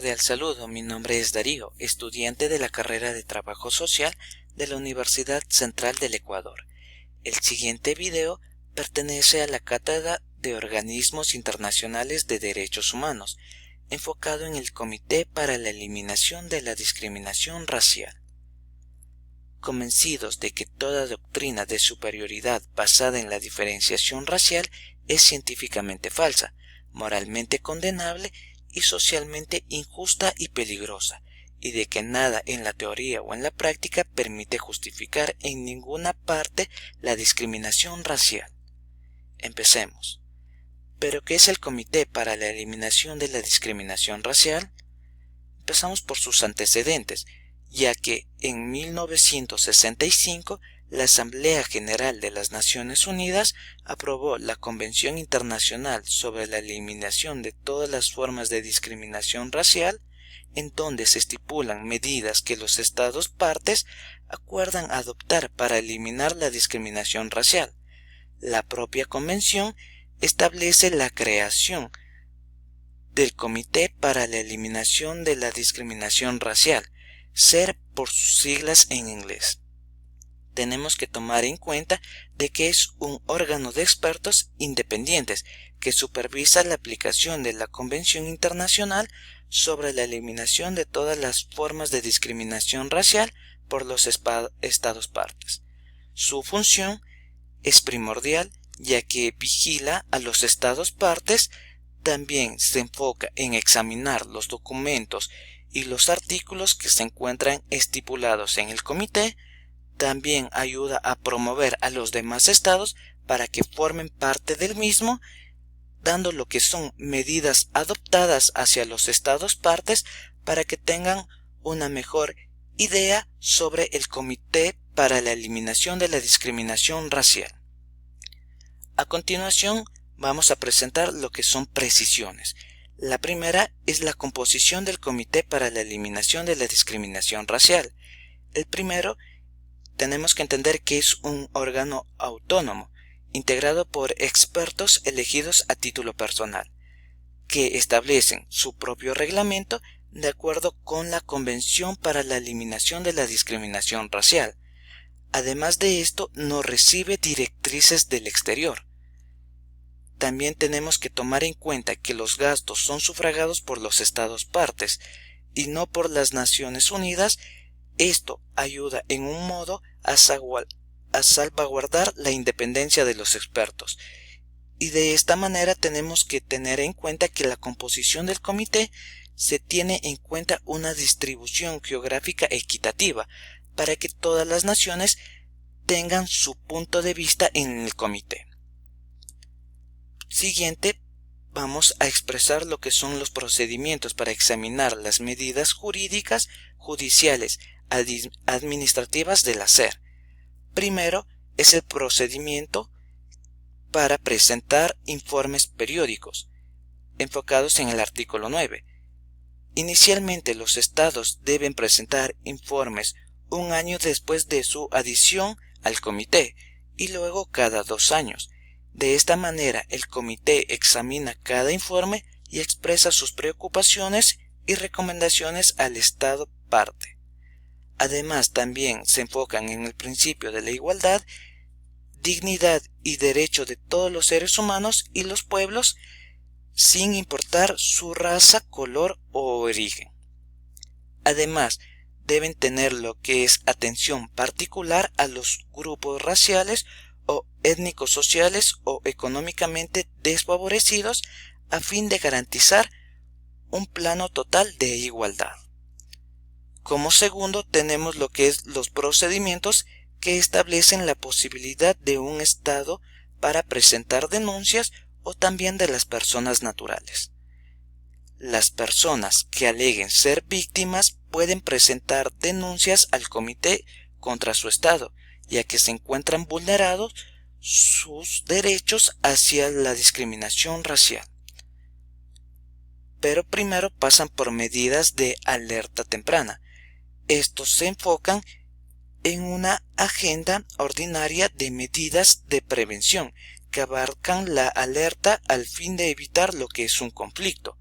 Cordial saludo, mi nombre es Darío, estudiante de la carrera de Trabajo Social de la Universidad Central del Ecuador. El siguiente video pertenece a la Cátedra de Organismos Internacionales de Derechos Humanos, enfocado en el Comité para la Eliminación de la Discriminación Racial. Convencidos de que toda doctrina de superioridad basada en la diferenciación racial es científicamente falsa, moralmente condenable y socialmente injusta y peligrosa, y de que nada en la teoría o en la práctica permite justificar en ninguna parte la discriminación racial. Empecemos. ¿Pero qué es el Comité para la Eliminación de la Discriminación Racial? Empezamos por sus antecedentes, ya que en 1965 la Asamblea General de las Naciones Unidas aprobó la Convención Internacional sobre la Eliminación de todas las formas de discriminación racial, en donde se estipulan medidas que los Estados partes acuerdan adoptar para eliminar la discriminación racial. La propia Convención establece la creación del Comité para la Eliminación de la Discriminación Racial, CER por sus siglas en inglés. Tenemos que tomar en cuenta de que es un órgano de expertos independientes que supervisa la aplicación de la Convención Internacional sobre la eliminación de todas las formas de discriminación racial por los Estados partes. Su función es primordial, ya que vigila a los Estados partes. También se enfoca en examinar los documentos y los artículos que se encuentran estipulados en el comité. También ayuda a promover a los demás estados para que formen parte del mismo, dando lo que son medidas adoptadas hacia los estados partes para que tengan una mejor idea sobre el Comité para la Eliminación de la Discriminación Racial. A continuación, vamos a presentar lo que son precisiones. La primera es la composición del Comité para la Eliminación de la Discriminación Racial. El primero, tenemos que entender que es un órgano autónomo, integrado por expertos elegidos a título personal, que establecen su propio reglamento de acuerdo con la Convención para la Eliminación de la Discriminación Racial. Además de esto, no recibe directrices del exterior. También tenemos que tomar en cuenta que los gastos son sufragados por los Estados partes y no por las Naciones Unidas. Esto ayuda en un modo a salvaguardar la independencia de los expertos. Y de esta manera tenemos que tener en cuenta que la composición del comité se tiene en cuenta una distribución geográfica equitativa para que todas las naciones tengan su punto de vista en el comité. Siguiente, vamos a expresar lo que son los procedimientos para examinar las medidas jurídicas, judiciales, administrativas de la SER. Primero es el procedimiento para presentar informes periódicos, enfocados en el artículo 9. Inicialmente los estados deben presentar informes un año después de su adición al comité y luego cada 2 años. De esta manera, el comité examina cada informe y expresa sus preocupaciones y recomendaciones al Estado parte. Además, también se enfocan en el principio de la igualdad, dignidad y derecho de todos los seres humanos y los pueblos, sin importar su raza, color o origen. Además, deben tener lo que es atención particular a los grupos raciales o étnicos sociales o económicamente desfavorecidos a fin de garantizar un plano total de igualdad. Como segundo tenemos lo que es los procedimientos que establecen la posibilidad de un Estado para presentar denuncias o también de las personas naturales. Las personas que aleguen ser víctimas pueden presentar denuncias al comité contra su Estado, ya que se encuentran vulnerados sus derechos hacia la discriminación racial. Pero primero pasan por medidas de alerta temprana. Estos se enfocan en una agenda ordinaria de medidas de prevención que abarcan la alerta al fin de evitar lo que es un conflicto.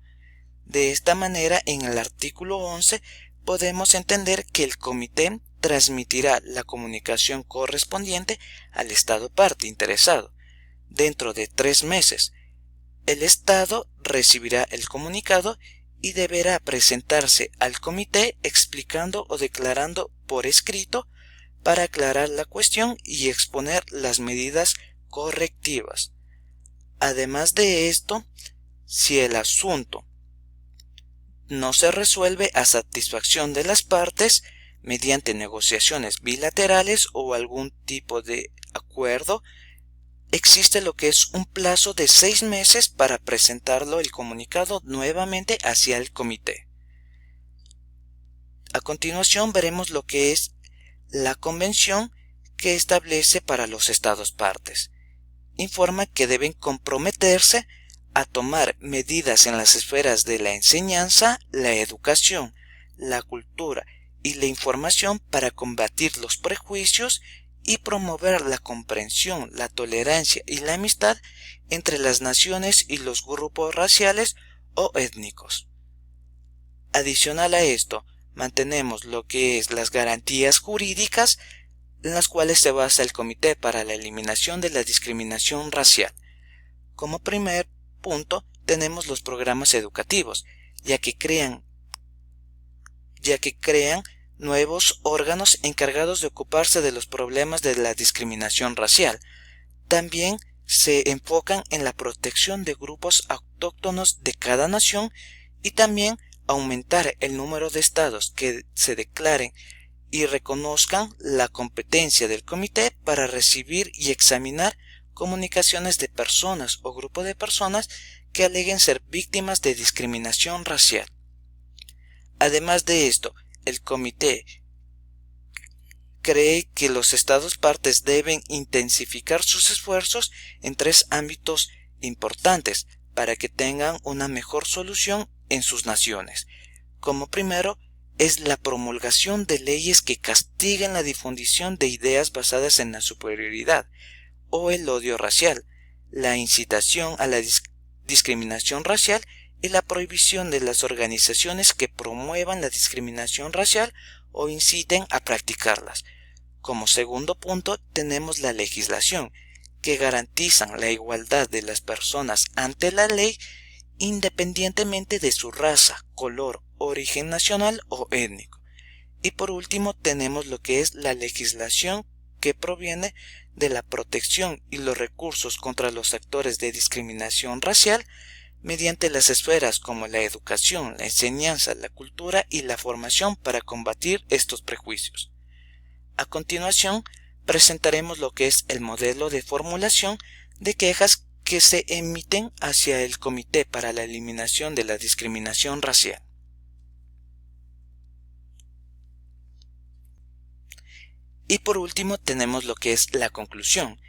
De esta manera, en el artículo 11 podemos entender que el comité transmitirá la comunicación correspondiente al Estado parte interesado. Dentro de 3 meses, el Estado recibirá el comunicado y deberá presentarse al comité explicando o declarando por escrito para aclarar la cuestión y exponer las medidas correctivas. Además de esto, si el asunto no se resuelve a satisfacción de las partes mediante negociaciones bilaterales o algún tipo de acuerdo, existe lo que es un plazo de 6 meses para presentarlo el comunicado nuevamente hacia el comité. A continuación veremos lo que es la convención que establece para los estados partes. Informa que deben comprometerse a tomar medidas en las esferas de la enseñanza, la educación, la cultura y la información para combatir los prejuicios y promover la comprensión, la tolerancia y la amistad entre las naciones y los grupos raciales o étnicos. Adicional a esto, mantenemos lo que es las garantías jurídicas en las cuales se basa el Comité para la Eliminación de la Discriminación Racial. Como primer punto, tenemos los programas educativos, ya que crean nuevos órganos encargados de ocuparse de los problemas de la discriminación racial. También se enfocan en la protección de grupos autóctonos de cada nación y también aumentar el número de estados que se declaren y reconozcan la competencia del comité para recibir y examinar comunicaciones de personas o grupo de personas que aleguen ser víctimas de discriminación racial. Además de esto, el comité cree que los estados partes deben intensificar sus esfuerzos en 3 ámbitos importantes para que tengan una mejor solución en sus naciones. Como primero, es la promulgación de leyes que castiguen la difusión de ideas basadas en la superioridad o el odio racial, la incitación a la discriminación racial y la prohibición de las organizaciones que promuevan la discriminación racial o inciten a practicarlas. Como segundo punto, tenemos la legislación, que garantizan la igualdad de las personas ante la ley independientemente de su raza, color, origen nacional o étnico. Y por último tenemos lo que es la legislación que proviene de la protección y los recursos contra los actores de discriminación racial mediante las esferas como la educación, la enseñanza, la cultura y la formación para combatir estos prejuicios. A continuación presentaremos lo que es el modelo de formulación de quejas que se emiten hacia el Comité para la Eliminación de la Discriminación Racial. Y por último tenemos lo que es la conclusión.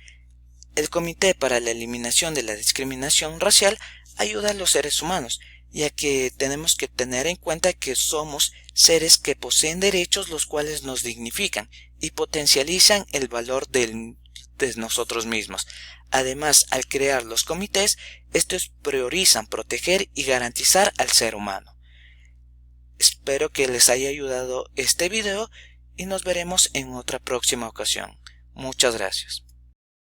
El Comité para la Eliminación de la Discriminación Racial ayuda a los seres humanos, ya que tenemos que tener en cuenta que somos seres que poseen derechos los cuales nos dignifican y potencializan el valor de nosotros mismos. Además, al crear los comités, estos priorizan proteger y garantizar al ser humano. Espero que les haya ayudado este video y nos veremos en otra próxima ocasión. Muchas gracias.